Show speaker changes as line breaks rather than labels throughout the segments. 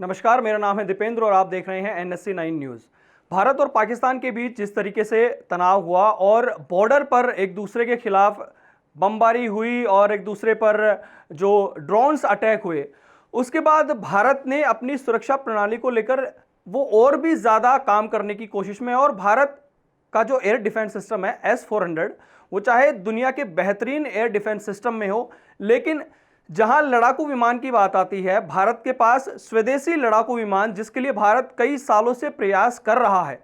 नमस्कार, मेरा नाम है दीपेंद्र और आप देख रहे हैं NSC 9 न्यूज़। भारत और पाकिस्तान के बीच जिस तरीके से तनाव हुआ और बॉर्डर पर एक दूसरे के खिलाफ बमबारी हुई और एक दूसरे पर जो ड्रोन्स अटैक हुए, उसके बाद भारत ने अपनी सुरक्षा प्रणाली को लेकर वो और भी ज़्यादा काम करने की कोशिश में। और भारत का जो एयर डिफेंस सिस्टम है S-400, वो चाहे दुनिया के बेहतरीन एयर डिफेंस सिस्टम में हो, लेकिन जहां लड़ाकू विमान की बात आती है, भारत के पास स्वदेशी लड़ाकू विमान जिसके लिए भारत कई सालों से प्रयास कर रहा है।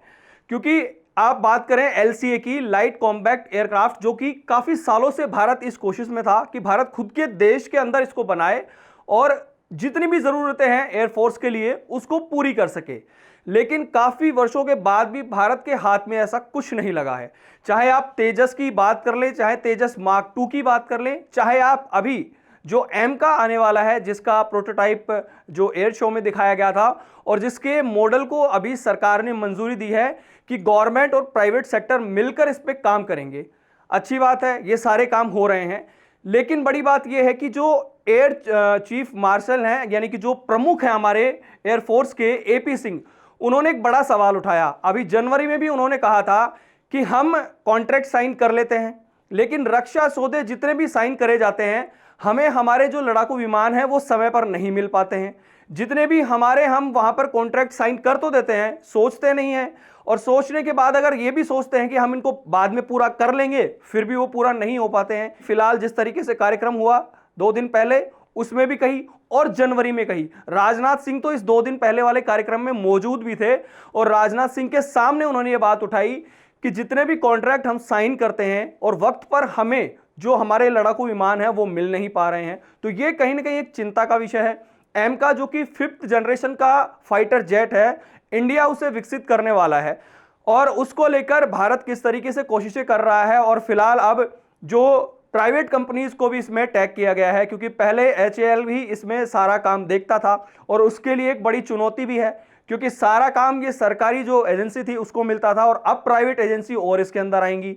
क्योंकि आप बात करें LCA की, लाइट कॉम्बैक्ट एयरक्राफ्ट, जो कि काफ़ी सालों से भारत इस कोशिश में था कि भारत खुद के देश के अंदर इसको बनाए और जितनी भी ज़रूरतें हैं एयरफोर्स के लिए उसको पूरी कर सके। लेकिन काफ़ी वर्षों के बाद भी भारत के हाथ में ऐसा कुछ नहीं लगा है। चाहे आप तेजस की बात कर लें, चाहे तेजस मार्क 2 की बात कर लें, चाहे आप अभी जो M का आने वाला है, जिसका प्रोटोटाइप जो एयर शो में दिखाया गया था और जिसके मॉडल को अभी सरकार ने मंजूरी दी है कि गवर्नमेंट और प्राइवेट सेक्टर मिलकर इस पे काम करेंगे। अच्छी बात है, ये सारे काम हो रहे हैं। लेकिन बड़ी बात यह है कि जो एयर चीफ मार्शल हैं, यानी कि जो प्रमुख हैं हमारे एयरफोर्स के, AP सिंह, उन्होंने एक बड़ा सवाल उठाया। अभी जनवरी में भी उन्होंने कहा था कि हम कॉन्ट्रैक्ट साइन कर लेते हैं, लेकिन रक्षा सौदे जितने भी साइन करे जाते हैं, हमें हमारे जो लड़ाकू विमान हैं वो समय पर नहीं मिल पाते हैं। जितने भी हमारे हम वहां पर कॉन्ट्रैक्ट साइन कर तो देते हैं, सोचते नहीं हैं, और सोचने के बाद अगर ये भी सोचते हैं कि हम इनको बाद में पूरा कर लेंगे, फिर भी वो पूरा नहीं हो पाते हैं। फिलहाल जिस तरीके से कार्यक्रम हुआ 2 दिन पहले, उसमें भी कही, और जनवरी में कही। राजनाथ सिंह तो इस 2 दिन पहले वाले कार्यक्रम में मौजूद भी थे और राजनाथ सिंह के सामने उन्होंने ये बात उठाई कि जितने भी कॉन्ट्रैक्ट हम साइन करते हैं और वक्त पर हमें जो हमारे लड़ाकू विमान है वो मिल नहीं पा रहे हैं, तो ये कहीं ना कहीं एक चिंता का विषय है। M का जो कि 5th जनरेशन का फाइटर जेट है, इंडिया उसे विकसित करने वाला है और उसको लेकर भारत किस तरीके से कोशिशें कर रहा है। और फिलहाल अब जो प्राइवेट कंपनीज को भी इसमें टैग किया गया है, क्योंकि पहले HAL भी इसमें सारा काम देखता था और उसके लिए एक बड़ी चुनौती भी है, क्योंकि सारा काम ये सरकारी जो एजेंसी थी उसको मिलता था और अब प्राइवेट एजेंसी और इसके अंदर आएंगी।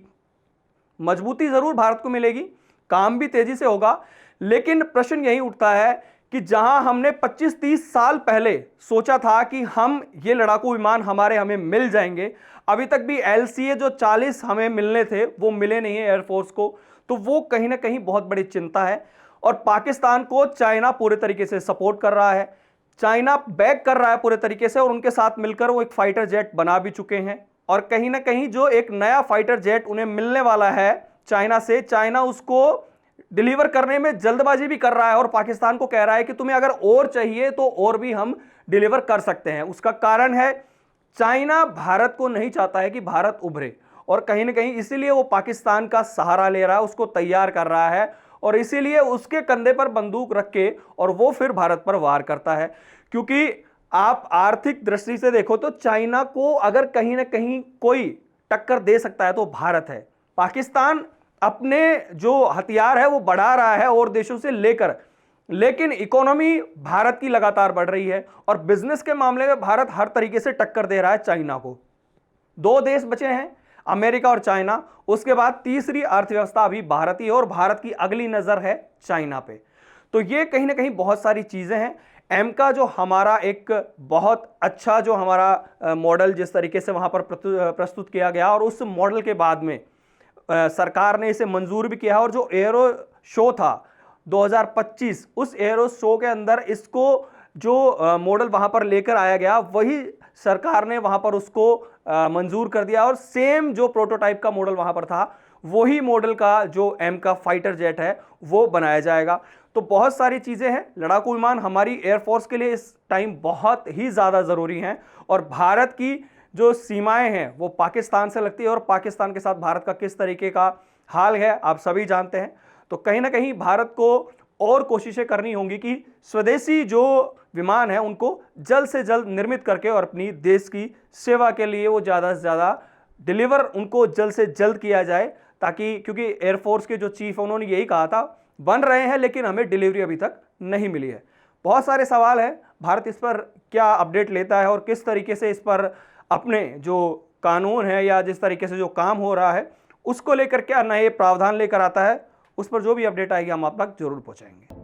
मजबूती जरूर भारत को मिलेगी, काम भी तेजी से होगा, लेकिन प्रश्न यही उठता है कि जहां हमने 25-30 साल पहले सोचा था कि हम ये लड़ाकू विमान हमें मिल जाएंगे, अभी तक भी LCA जो 40 हमें मिलने थे वो मिले नहीं है एयरफोर्स को, तो वो कहीं ना कहीं बहुत बड़ी चिंता है। और पाकिस्तान को चाइना पूरे तरीके से सपोर्ट कर रहा है, चाइना बैक कर रहा है पूरे तरीके से, और उनके साथ मिलकर वो एक फाइटर जेट बना भी चुके हैं। और कहीं ना कहीं जो एक नया फाइटर जेट उन्हें मिलने वाला है चाइना से, चाइना उसको डिलीवर करने में जल्दबाजी भी कर रहा है और पाकिस्तान को कह रहा है कि तुम्हें अगर और चाहिए तो और भी हम डिलीवर कर सकते हैं। उसका कारण है चाइना भारत को नहीं चाहता है कि भारत उभरे, और कहीं ना कहीं इसीलिए वो पाकिस्तान का सहारा ले रहा है, उसको तैयार कर रहा है, और इसीलिए उसके कंधे पर बंदूक रख के और वो फिर भारत पर वार करता है। क्योंकि आप आर्थिक दृष्टि से देखो तो चाइना को अगर कहीं ना कहीं कोई टक्कर दे सकता है तो भारत है। पाकिस्तान अपने जो हथियार है वो बढ़ा रहा है और देशों से लेकर, लेकिन इकोनॉमी भारत की लगातार बढ़ रही है और बिजनेस के मामले में भारत हर तरीके से टक्कर दे रहा है चाइना को। 2 देश बचे हैं, अमेरिका और चाइना, उसके बाद तीसरी अर्थव्यवस्था अभी भारत ही है और भारत की अगली नजर है चाइना पे। तो ये कहीं ना कहीं बहुत सारी चीजें हैं। M का जो हमारा एक बहुत अच्छा जो हमारा मॉडल जिस तरीके से वहां पर प्रस्तुत किया गया, और उस मॉडल के बाद में सरकार ने इसे मंजूर भी किया, और जो एयरो शो था 2025, उस एयरो शो के अंदर इसको जो मॉडल वहां पर लेकर आया गया, वही सरकार ने वहां पर उसको मंजूर कर दिया, और सेम जो प्रोटोटाइप का मॉडल वहां पर था वही मॉडल का जो M का फाइटर जेट है वो बनाया जाएगा। तो बहुत सारी चीजें हैं। लड़ाकू विमान हमारी एयरफोर्स के लिए इस टाइम बहुत ही ज्यादा जरूरी हैं, और भारत की जो सीमाएं हैं वो पाकिस्तान से लगती है, और पाकिस्तान के साथ भारत का किस तरीके का हाल है आप सभी जानते हैं। तो कहीं ना कहीं भारत को और कोशिशें करनी होंगी कि स्वदेशी जो विमान है उनको जल्द से जल्द निर्मित करके और अपनी देश की सेवा के लिए वो ज़्यादा से ज़्यादा डिलीवर उनको जल्द से जल्द किया जाए, ताकि, क्योंकि एयरफोर्स के जो चीफ है उन्होंने यही कहा था, बन रहे हैं लेकिन हमें डिलीवरी अभी तक नहीं मिली है। बहुत सारे सवाल हैं, भारत इस पर क्या अपडेट लेता है और किस तरीके से इस पर अपने जो कानून है या जिस तरीके से जो काम हो रहा है उसको लेकर क्या नए प्रावधान लेकर आता है, उस पर जो भी अपडेट आएगी हम आप तक जरूर पहुंचाएंगे।